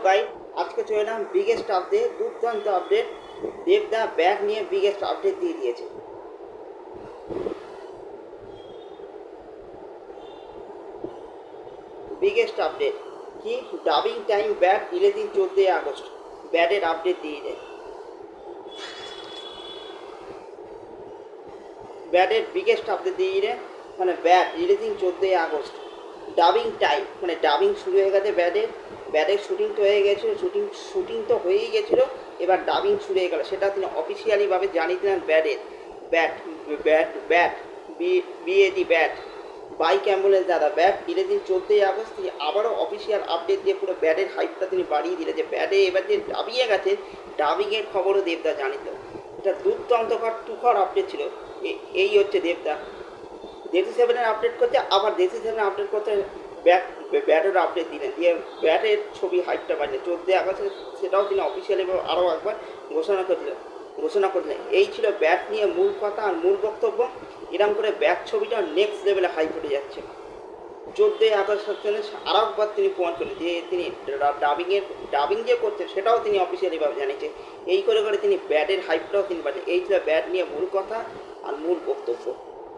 Guide, আজকে চলে এলাম বিগেস্ট আপডেট, দুর্দান্ত আপডেট। দেবদা ব্যাগ নিয়ে বিগেস্ট আপডেট দিয়ে দিয়েছে। বিগেস্ট আপডেট কি? ডাবিং টাইম ব্যাট 14 আগস্ট ব্যাটের আপডেট দিয়ে দেয়। ব্যাটের বিগেস্ট আপডেট দিয়ে দেয়, মানে ব্যাট 14 আগস্ট ডাবিং টাইম, মানে ডাবিং শুরু হয়ে গেছে ব্যাটের শুটিং তো হয়ে গেছিলো, শুটিং তো হয়েই গেছিলো, এবার ডাবিং শুরু হয়ে গেল, সেটা তিনি অফিসিয়ালিভাবে জানিয়ে দিলেন। Bat bat bat BAD bat bike ambulance দাদা ব্যাট 14 আগস্ট তিনি আবারও অফিসিয়াল আপডেট দিয়ে পুরো ব্যাটের হাইপটা তিনি বাড়িয়ে দিলেন যে ব্যাটে এবার যে ডাবিয়ে গেছে, ডাবিংয়ের খবরও দেবদা জানিত। এটা দুর্দান্তকর তুখর আপডেট ছিল। এই হচ্ছে দেবদা দেশি সেভেনের আপডেট করছে, আবার দেশি সেভেন আপডেট করতে ব্যাটের আপডেট দিলেন, দিয়ে ব্যাটের ছবি হাইটটা বাড়ছে 14 আগস্টে, সেটাও তিনি অফিসিয়ালি আরও একবার ঘোষণা করলেন। এই ছিল ব্যাট নিয়ে মূল কথা আর মূল বক্তব্য। এরকম করে ব্যাট ছবিটা নেক্সট লেভেলে হাই উঠে যাচ্ছে। 14 আগস্ট আরও একবার তিনি প্রমাণ করলেন যে তিনি ডাবিং যে করছেন সেটাও তিনি অফিসিয়ালিভাবে জানিয়েছে। এই করে তিনি ব্যাটের হাইপটাও তিনি বাড়ছেন। এই ছিল ব্যাট নিয়ে মূল কথা আর মূল বক্তব্য।